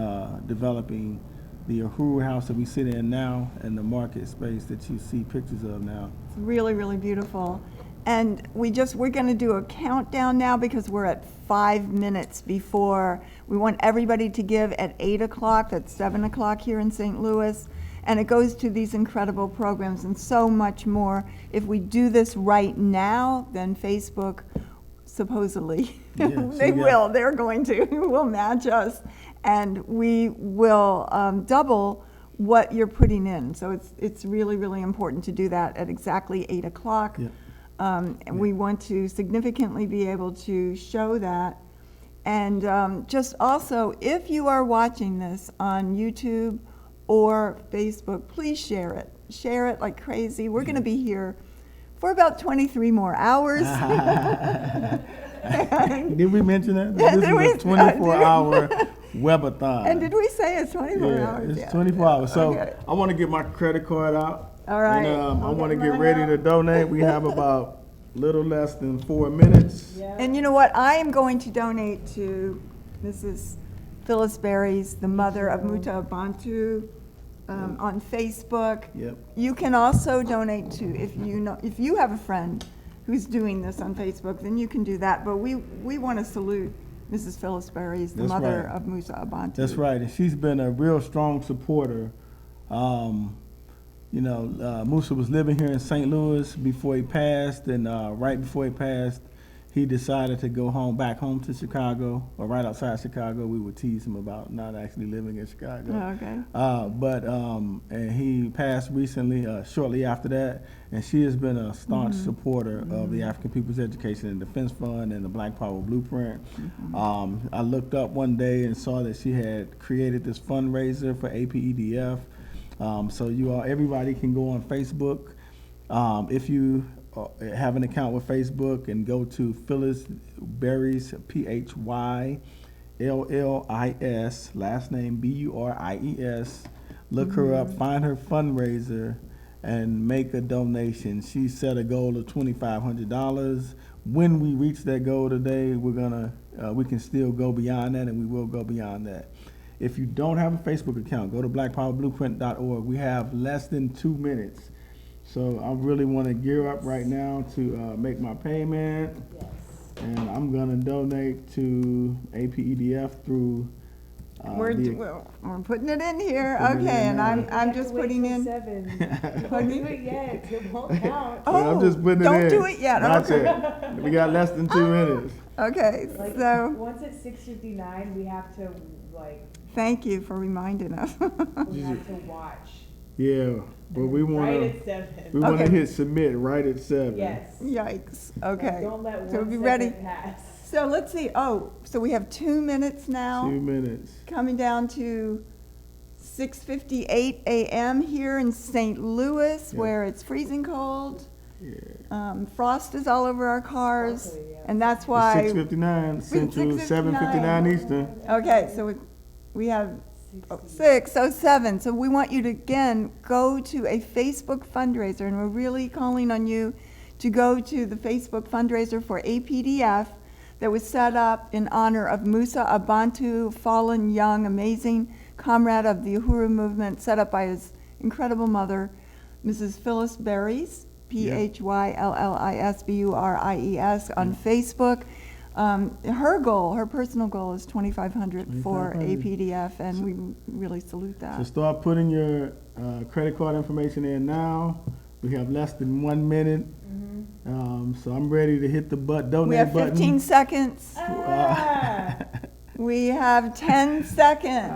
Speaker 3: developing the Uhuru house that we sit in now and the market space that you see pictures of now.
Speaker 2: It's really, really beautiful. And we're going to do a countdown now because we're at 5 minutes before. We want everybody to give at 8 o'clock, that's 7 o'clock here in St. Louis. And it goes to these incredible programs and so much more. If we do this right now, then Facebook, supposedly,
Speaker 3: Yeah,
Speaker 2: they
Speaker 3: so
Speaker 2: will, they're going to, will match us. And we will double what you're putting in. So it's really, really important to do that at exactly 8 o'clock.
Speaker 3: Yeah.
Speaker 2: And we want to significantly be able to show that. And just also, if you are watching this on YouTube or Facebook, please share it. Share it like crazy. We're going to be here for about 23 more hours.
Speaker 3: Did we mention that?
Speaker 2: Yeah,
Speaker 3: This
Speaker 2: did we-
Speaker 3: is a 24-hour Webathon.
Speaker 2: And did we say it's 24
Speaker 3: Yeah,
Speaker 2: hours?
Speaker 3: it's
Speaker 2: Yeah.
Speaker 3: 24 hours. So
Speaker 2: Okay.
Speaker 3: I want to get my credit card out.
Speaker 2: All right.
Speaker 3: And I
Speaker 2: I'll
Speaker 3: want to
Speaker 2: get
Speaker 3: get
Speaker 2: mine
Speaker 3: ready
Speaker 2: out.
Speaker 3: to donate. We have about little less than 4 minutes.
Speaker 4: Yeah.
Speaker 2: And you know what? I am going to donate to Mrs. Phyllis Berries, the mother of Muta Bantu, on Facebook.
Speaker 3: Yep.
Speaker 2: You can also donate to, if you have a friend who's doing this on Facebook, then you can do that. But we want to salute Mrs. Phyllis Berries, the
Speaker 3: That's
Speaker 2: mother
Speaker 3: right.
Speaker 2: of Musa Abantu.
Speaker 3: That's right. And she's been a real strong supporter. Musa was living here in St. Louis before he passed, and right before he passed, he decided to go back home to Chicago, or right outside Chicago. We would tease him about not actually living in Chicago.
Speaker 2: Oh, okay.
Speaker 3: And he passed recently, shortly after that, and she has been a staunch supporter of the African People's Education and Defense Fund and the Black Power Blueprint. I looked up one day and saw that she had created this fundraiser for APEDF. So everybody can go on Facebook. If you have an account with Facebook, and go to Phyllis Berries, PHYLLIS, last name BURIES. Look her up, find her fundraiser, and make a donation. She set a goal of $2,500. When we reach that goal today, we can still go beyond that, and we will go beyond that. If you don't have a Facebook account, go to blackpowerblueprint.org. We have less than 2 minutes. So I really want to gear up right now to make my payment.
Speaker 4: Yes.
Speaker 3: And I'm going to donate to APEDF through
Speaker 2: We're putting it in here.
Speaker 3: Putting it
Speaker 2: Okay,
Speaker 3: in
Speaker 2: and
Speaker 3: now.
Speaker 2: I'm just putting in.
Speaker 4: 7. Don't do it yet. It won't count.
Speaker 2: Oh,
Speaker 3: I'm just putting it in.
Speaker 2: don't do it yet.
Speaker 3: Not
Speaker 2: Okay.
Speaker 3: yet. We got less than 2 minutes.
Speaker 2: Okay,
Speaker 4: Like,
Speaker 2: so
Speaker 4: once it's 6:59, we have to
Speaker 2: thank you for reminding us.
Speaker 4: watch.
Speaker 3: Yeah, but we want
Speaker 4: Right
Speaker 3: to
Speaker 4: at 7.
Speaker 3: we want to
Speaker 2: Okay.
Speaker 3: hit submit right at 7.
Speaker 4: Yes.
Speaker 2: Yikes. Okay.
Speaker 4: Don't let
Speaker 2: So
Speaker 4: 1
Speaker 2: be ready.
Speaker 4: second pass.
Speaker 2: So let's see. Oh, so we have 2 minutes now.
Speaker 3: 2 minutes.
Speaker 2: Coming down to 6:58 a.m. here in St. Louis,
Speaker 3: Yeah.
Speaker 2: where it's freezing cold.
Speaker 3: Yeah.
Speaker 2: Frost is all over our cars,
Speaker 4: Luckily, yeah.
Speaker 2: and that's
Speaker 3: It's
Speaker 2: why.
Speaker 3: 6:59 Central, 7:59 Eastern.
Speaker 2: Okay, so we have 6:07. So we want you to again go to a Facebook fundraiser, and we're really calling on you to go to the Facebook fundraiser for APDF that was set up in honor of Musa Abantu, fallen young, amazing comrade of the Uhuru movement, set up by his incredible mother, Mrs. Phyllis Berries, PHYLLISBURIES, on Facebook. Her goal, her personal goal is $2,500 for APDF, and we really salute that.
Speaker 3: So start putting your credit card information in now. We have less than 1 minute. So I'm ready to hit the donate
Speaker 2: We have
Speaker 3: button.
Speaker 2: 15 seconds. We have 10 seconds.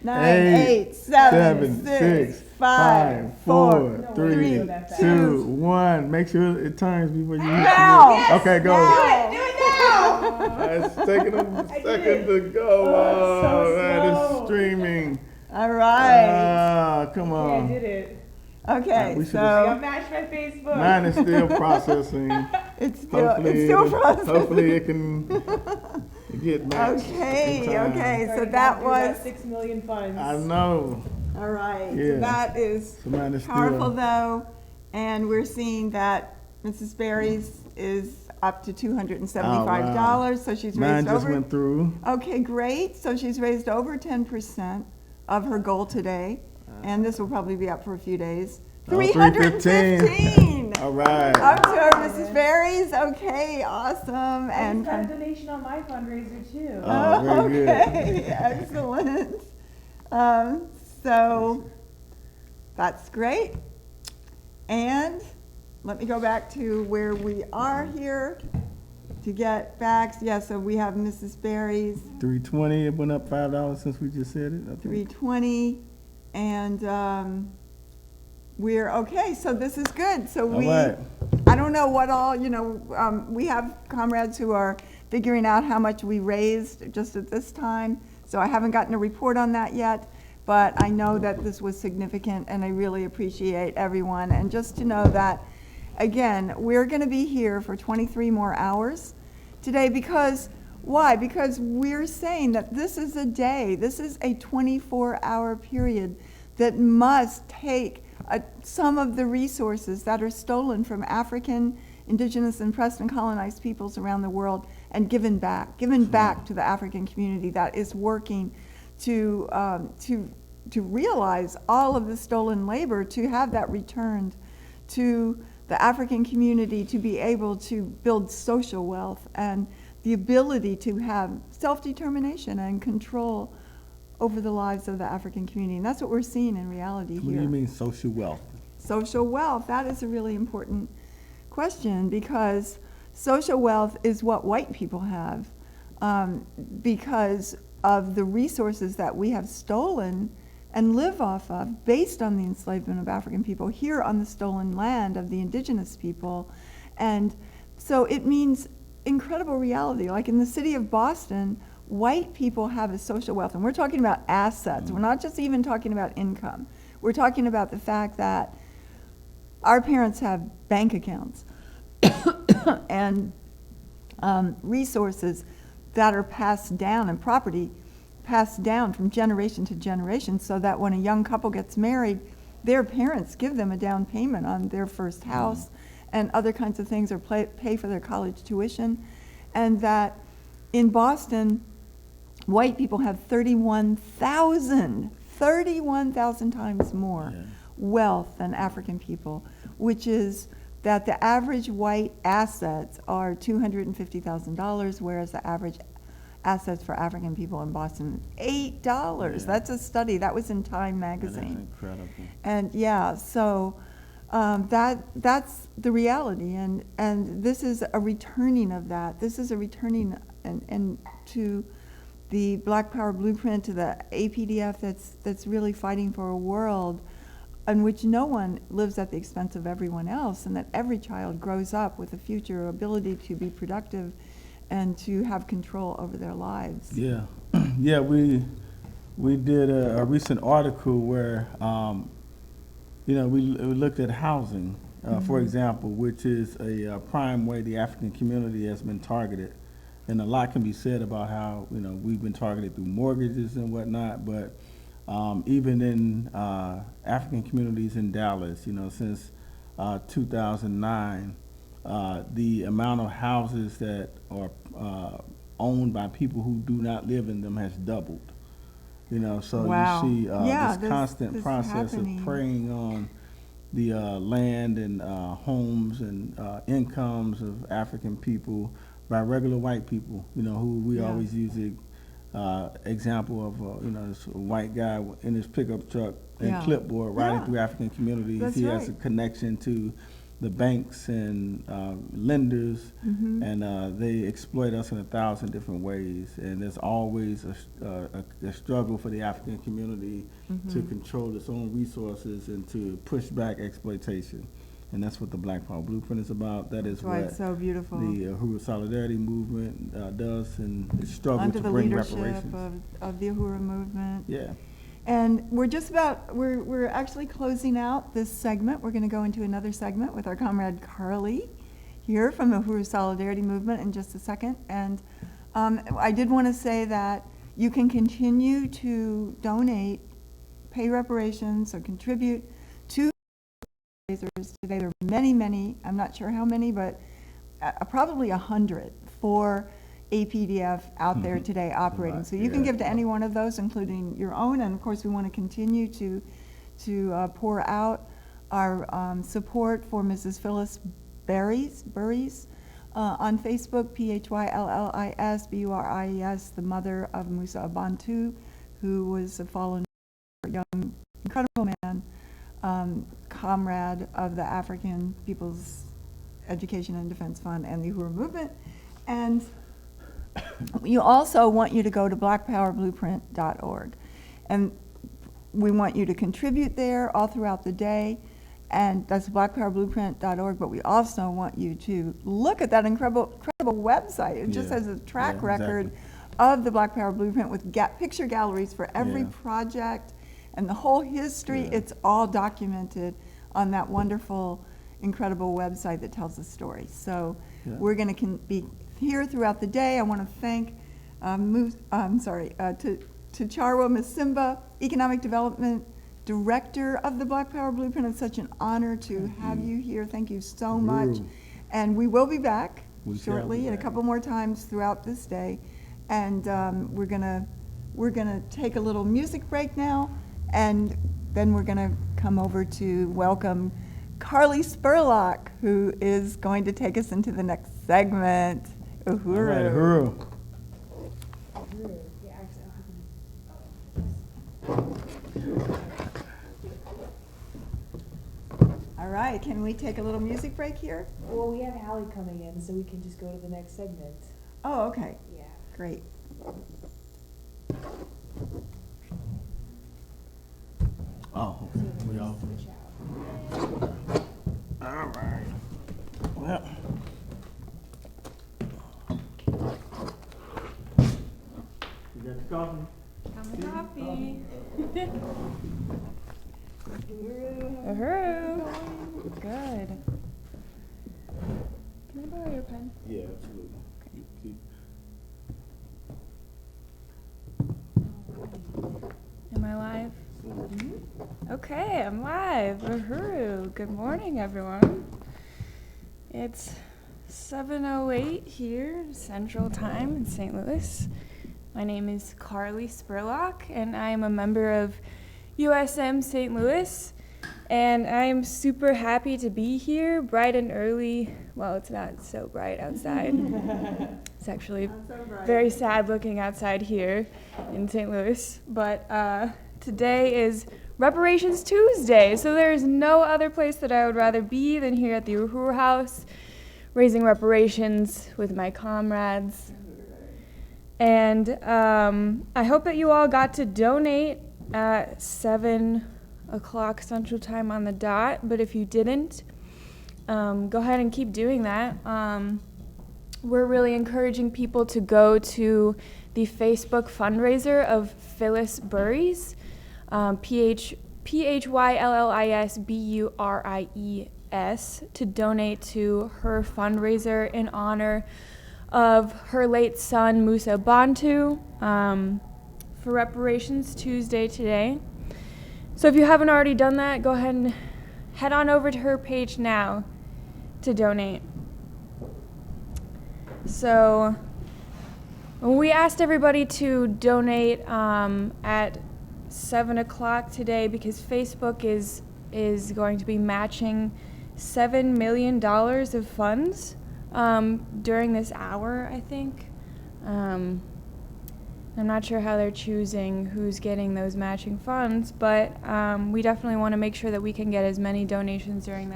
Speaker 2: 9, 8, 7, 6, 5, 4, 3, 2, 1. Make sure it turns before you hit Now.
Speaker 3: it. Okay, go.
Speaker 2: Do it now.
Speaker 3: It's taking them a second to go. Oh, man, it's streaming.
Speaker 2: All right.
Speaker 3: Come on.
Speaker 5: I did it.
Speaker 2: Okay,
Speaker 3: we
Speaker 5: I
Speaker 3: should've-
Speaker 2: so
Speaker 5: matched my Facebook.
Speaker 3: Mine is still processing.
Speaker 2: it's still processing.
Speaker 3: Hopefully it can get matched.
Speaker 2: Okay,
Speaker 3: in time.
Speaker 2: okay, so
Speaker 5: Already
Speaker 2: that
Speaker 5: got through
Speaker 2: was,
Speaker 5: 6 million funds.
Speaker 3: I know.
Speaker 2: all right. So
Speaker 3: Yeah.
Speaker 2: that is
Speaker 3: So mine is
Speaker 2: powerful
Speaker 3: still.
Speaker 2: though, and we're seeing that Mrs. Berry's is up to $275, so she's
Speaker 3: Mine
Speaker 2: raised
Speaker 3: just
Speaker 2: over.
Speaker 3: went through.
Speaker 2: Okay, great, so she's raised over 10% of her goal today, and this will probably be up for a few days.
Speaker 3: Oh,
Speaker 2: 315.
Speaker 3: All right.
Speaker 2: Up to her, Mrs. Berry's, okay, awesome,
Speaker 5: I
Speaker 2: and.
Speaker 5: just got a donation on my fundraiser too.
Speaker 3: Oh, very good.
Speaker 2: Okay, excellent. So that's great. And let me go back to where we are here to get back. Yeah, so we have Mrs. Berry's
Speaker 3: 320. It went up $5 since we just said it. I think.
Speaker 2: 320, and we're okay. So this is good. So we.
Speaker 3: All right.
Speaker 2: I don't know what all, we have comrades who are figuring out how much we raised just at this time, so I haven't gotten a report on that yet, but I know that this was significant, and I really appreciate everyone. And just to know that, again, we're going to be here for 23 more hours today because, why? Because we're saying that this is a day, this is a 24-hour period that must take some of the resources that are stolen from African, indigenous, and oppressed and colonized peoples around the world and given back to the African community that is working to realize all of the stolen labor, to have that returned to the African community, to be able to build social wealth and the ability to have self-determination and control over the lives of the African community. And that's what we're seeing in reality here.
Speaker 3: What do you mean social wealth?
Speaker 2: Social wealth, that is a really important question, because social wealth is what white people have because of the resources that we have stolen and live off of based on the enslavement of African people here on the stolen land of the indigenous people. And so it means incredible reality. Like in the city of Boston, white people have a social wealth, and we're talking about assets. We're not just even talking about income. We're talking about the fact that our parents have bank accounts and resources that are passed down, and property passed down from generation to generation, so that when a young couple gets married, their parents give them a down payment on their first house and other kinds of things, or pay for their college tuition. And that in Boston, white people have 31,000 times more wealth than African people, which is that the average white assets are $250,000, whereas the average assets for African people in Boston is $8.
Speaker 3: Yeah.
Speaker 2: That's a study. That was in Time
Speaker 3: That
Speaker 2: magazine.
Speaker 3: is incredible.
Speaker 2: And yeah, so that's the reality, and this is a returning of that. This is a returning and to the Black Power blueprint, to the APDF that's really fighting for a world in which no one lives at the expense of everyone else, and that every child grows up with a future ability to be productive and to have control over their lives.
Speaker 3: Yeah, yeah. We did a recent article where we looked at housing, for example, which is a prime way the African community has been targeted, and a lot can be said about how we've been targeted through mortgages and whatnot. But even in African communities in Dallas, since 2009, the amount of houses that are owned by people who do not live in them has doubled. You know, so
Speaker 2: Wow.
Speaker 3: you see
Speaker 2: Yeah,
Speaker 3: this constant
Speaker 2: this
Speaker 3: process
Speaker 2: happening.
Speaker 3: of preying on the land and homes and incomes of African people by regular white people, you know, who we
Speaker 2: Yeah.
Speaker 3: always use the example of, you know, this white guy in his pickup truck and
Speaker 2: Yeah.
Speaker 3: clipboard riding
Speaker 2: Yeah.
Speaker 3: through African communities.
Speaker 2: That's
Speaker 3: He has a
Speaker 2: right.
Speaker 3: connection to the banks and lenders,
Speaker 2: Mhm.
Speaker 3: and they exploit us in 1,000 different ways. And there's always a struggle for the African community to
Speaker 2: Mhm.
Speaker 3: control its own resources and to push back exploitation. And that's what the Black Power Blueprint is about. That is
Speaker 2: That's why
Speaker 3: what
Speaker 2: it's so beautiful.
Speaker 3: the Uhuru Solidarity Movement does, and its struggle
Speaker 2: Under
Speaker 3: to
Speaker 2: the
Speaker 3: bring
Speaker 2: leadership
Speaker 3: reparations.
Speaker 2: of the Uhuru movement.
Speaker 3: Yeah.
Speaker 2: And we're actually closing out this segment. We're going to go into another segment with our comrade Carly here from the Uhuru Solidarity Movement in just a second. And I did want to say that you can continue to donate, pay reparations, or contribute to fundraisers today. There are many, I'm not sure how many, but probably 100 for APDF out there today operating.
Speaker 3: Right,
Speaker 2: So you can
Speaker 3: yeah.
Speaker 2: give to any one of those, including your own. And of course, we want to continue to pour out our support for Mrs. Phyllis Burries on Facebook, PHYLLIS BURIES, the mother of Musa Bantu, who was a fallen young, incredible man, comrade of the African People's Education and Defense Fund and the Uhuru movement. And we also want you to go to blackpowerblueprint.org. And we want you to contribute there all throughout the day. And that's blackpowerblueprint.org. But we also want you to look at that incredible website. It just
Speaker 3: Yeah.
Speaker 2: has a track
Speaker 3: Yeah,
Speaker 2: record
Speaker 3: exactly.
Speaker 2: of the Black Power Blueprint with picture galleries for every
Speaker 3: Yeah.
Speaker 2: project and the whole history.
Speaker 3: Yeah.
Speaker 2: It's all documented on that wonderful, incredible website that tells the story. So
Speaker 3: Yeah.
Speaker 2: we're going to be here throughout the day. I want to thank to Charwa Masimba, Economic Development Director of the Black Power Blueprint. It's such an honor to have you here. Thank you so much.
Speaker 3: Uhuru.
Speaker 2: And we will be back
Speaker 3: We shall
Speaker 2: shortly
Speaker 3: be
Speaker 2: and a
Speaker 3: back.
Speaker 2: couple more times throughout this day. And we're gonna take a little music break now, and then we're gonna come over to welcome Carly Spurlock, who is going to take us into the next segment. Uhuru.
Speaker 3: All right, Uhuru.
Speaker 4: Yeah, actually, I'll have
Speaker 2: All right, can we take a little music break here?
Speaker 4: well, we have Hallie coming in, so we can just go to the next segment.
Speaker 2: Oh, okay,
Speaker 4: Yeah.
Speaker 2: great.
Speaker 3: Oh,
Speaker 4: So then
Speaker 3: we
Speaker 4: we'll
Speaker 3: all.
Speaker 4: switch out.
Speaker 3: All right. Well. You got your coffee?
Speaker 5: Coffee.
Speaker 2: Uhuru.
Speaker 5: Good. Can I borrow your pen?
Speaker 3: Yeah, absolutely.
Speaker 5: Am I live? Okay, I'm live. Uhuru. Good morning, everyone. It's 7:08 here, Central Time in St. Louis. My name is Carly Spurlock, and I am a member of USM St. Louis. And I am super happy to be here, bright and early. Well, it's not so bright outside. It's actually very sad looking outside here in St. Louis. But today is Reparations Tuesday, so there's no other place that I would rather be than here at the Uhuru House, raising reparations with my comrades. And I hope that you all got to donate at 7 o'clock Central Time on the dot, but if you didn't, go ahead and keep doing that. We're really encouraging people to go to the Facebook fundraiser of Phyllis Burries, PHYLLIS to donate to her fundraiser in honor of her late son, Musa Bantu, for Reparations Tuesday today. So if you haven't already done that, go ahead and head on over to her page now to donate. So we asked everybody to donate at 7 o'clock today because Facebook is going to be matching $7 million of funds during this hour, I think. I'm not sure how they're choosing who's getting those matching funds, but we definitely want to make sure that we can get as many donations during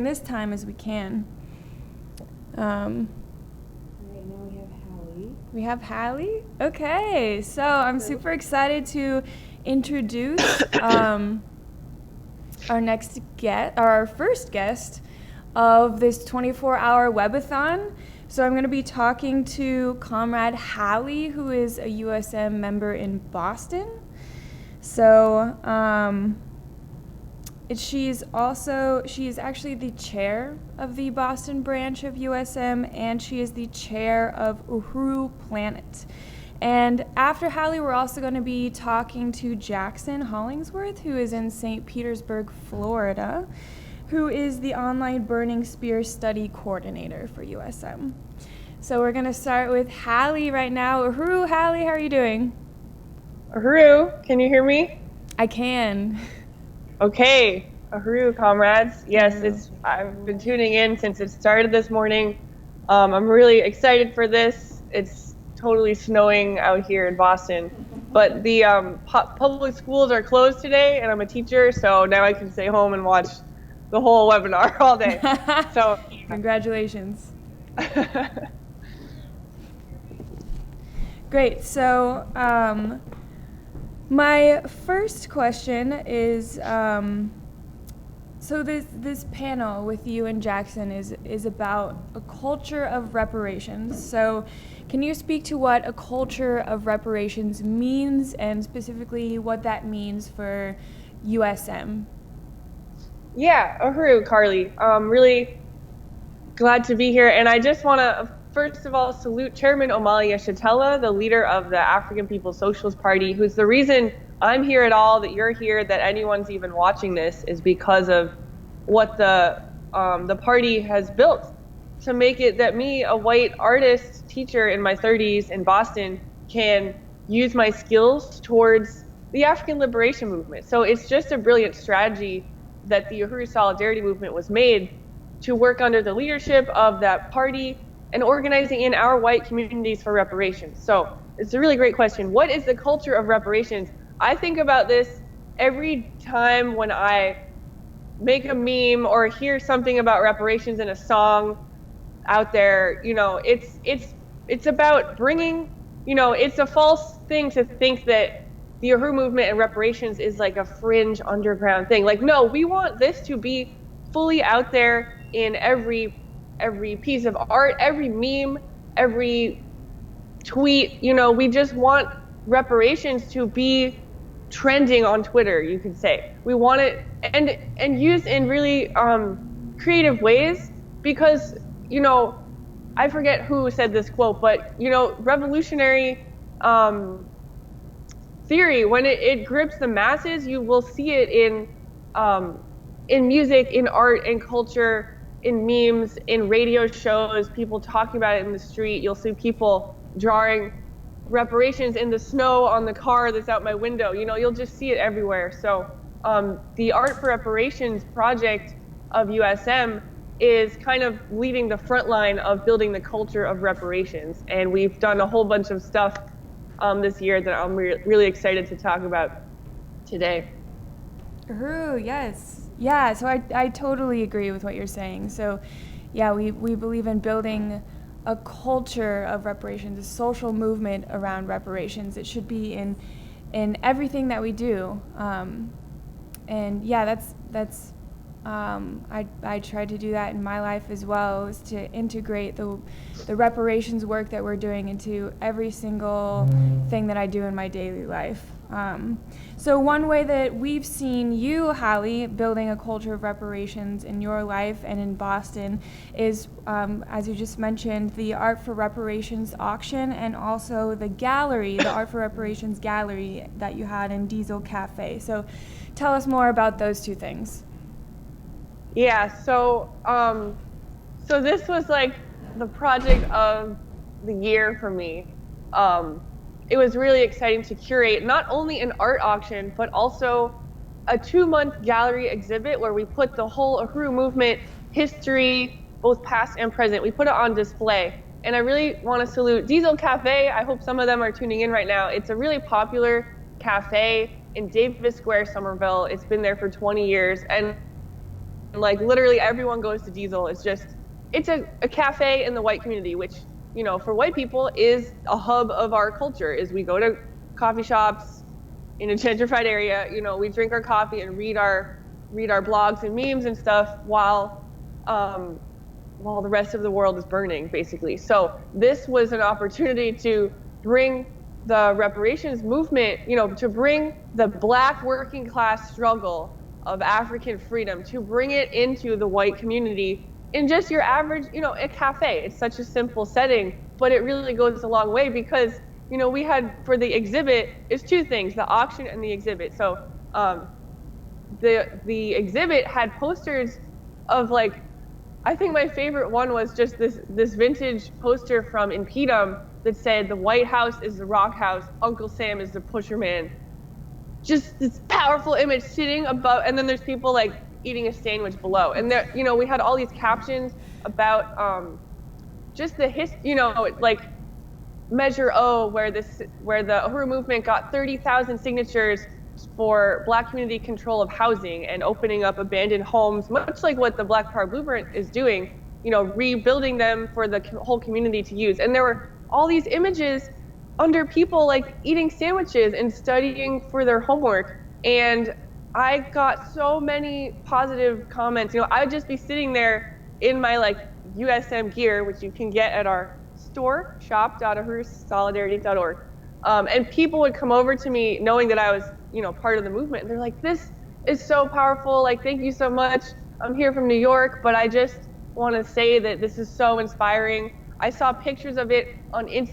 Speaker 5: this time as we can.
Speaker 4: Right now we have Hallie.
Speaker 5: We have Hallie? Okay, so I'm super excited to introduce our first guest of this 24-hour Webathon. So I'm going to be talking to Comrade Hallie, who is a USM member in Boston. So she is actually the chair of the Boston branch of USM, and she is the chair of Uhuru Planet. And after Hallie, we're also going to be talking to Jackson Hollingsworth, who is in St. Petersburg, Florida, who is the online Burning Spear Study Coordinator for USM. So we're going to start with Hallie right now. Uhuru, Hallie, how are you doing?
Speaker 6: Uhuru, can you hear me?
Speaker 5: I can.
Speaker 6: Okay, Uhuru, comrades. Yes, I've been tuning in since it started this morning. I'm really excited for this. It's totally snowing out here in Boston, but the public schools are closed today, and I'm a teacher, so now I can stay home and watch the whole webinar all day. So
Speaker 5: Congratulations. Great. So my first question is, so this panel with you and Jackson is about a culture of reparations. So can you speak to what a culture of reparations means, and specifically what that means for USM?
Speaker 6: Yeah, Uhuru, Carly. Really glad to be here. And I just want to, first of all, salute Chairman Omali Yeshitela, the leader of the African People's Socialist Party, who's the reason I'm here at all, that you're here, that anyone's even watching this, is because of what the party has built to make it that me, a white artist teacher in my 30s in Boston, can use my skills towards the African liberation movement. So it's just a brilliant strategy that the Uhuru Solidarity Movement was made to work under the leadership of that party and organizing in our white communities for reparations. So it's a really great question. What is the culture of reparations? I think about this every time when I make a meme or hear something about reparations in a song out there. You know, it's about bringing, you know, it's a false thing to think that the Uhuru movement and reparations is like a fringe underground thing. Like, no, we want this to be fully out there in every piece of art, every meme, every tweet. You know, we just want reparations to be trending on Twitter, you could say. We want it and used in really creative ways, because, you know, I forget who said this quote, but, you know, revolutionary theory, when it grips the masses, you will see it in music, in art, in culture, in memes, in radio shows, people talking about it in the street. You'll see people drawing reparations in the snow on the car that's out my window. You know, you'll just see it everywhere. So the Art for Reparations project of USM is kind of leading the front line of building the culture of reparations. And we've done a whole bunch of stuff this year that I'm really excited to talk about today.
Speaker 5: Uhuru, yes. Yeah, so I totally agree with what you're saying. So yeah, we believe in building a culture of reparations, a social movement around reparations. It should be in everything that we do. And yeah, that's I tried to do that in my life as well, is to integrate the reparations work that we're doing into every single thing that I do in my daily life. So one way that we've seen you, Hallie, building a culture of reparations in your life and in Boston is, as you just mentioned, the Art for Reparations auction, and also the gallery, the Art for Reparations gallery that you had in Diesel Cafe. So tell us more about those two things.
Speaker 6: Yeah, so this was like the project of the year for me. Um, it was really exciting to curate not only an art auction, but also a 2-month gallery exhibit where we put the whole Uhuru movement history, both past and present, we put it on display. And I really want to salute Diesel Cafe. I hope some of them are tuning in right now. It's a really popular cafe in Davis Square, Somerville. It's been there for 20 years. And like literally everyone goes to Diesel. It's a cafe in the white community, which, you know, for white people is a hub of our culture, is we go to coffee shops in a gentrified area, you know, we drink our coffee and read our blogs and memes and stuff um, while the rest of the world is burning, basically. So this was an opportunity to bring the reparations movement, you know, to bring the Black working class struggle of African freedom, to bring it into the white community in just your average, you know, a cafe. It's such a simple setting, but it really goes a long way because, you know, we had for the exhibit is two things, the auction and the exhibit. So the exhibit had posters of like, I think my favorite one was just this vintage poster from Impedum that said the White House is the Rock House, Uncle Sam is the Pusherman. Just this powerful image sitting above, and then there's people like eating a sandwich below, and there, you know, we had all these captions about just the you know, like Measure O, where the Uhuru movement got 30,000 signatures for Black community control of housing and opening up abandoned homes, much like what the Black Power Blueprint is doing, you know, rebuilding them for the whole community to use. And there were all these images under people like eating sandwiches and studying for their homework. And I got so many positive comments. You know, I would just be sitting there in my like USM gear, which you can get at our store, shop.uhurusolidarity.org. And people would come over to me knowing that I was, you know, part of the movement. And they're like, this is so powerful. Like, thank you so much. I'm here from New York, but I just want to say that this is so inspiring. I saw pictures of it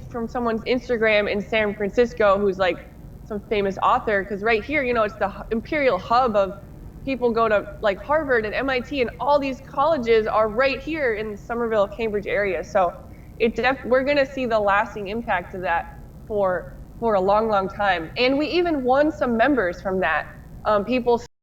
Speaker 6: from someone's Instagram in San Francisco, who's like some famous author. Because right here, you know, it's the imperial hub of people go to like Harvard and MIT, and all these colleges are right here in the Somerville, Cambridge area. So we're going to see the lasting impact of that for a long, long time. And we even won some members from that. People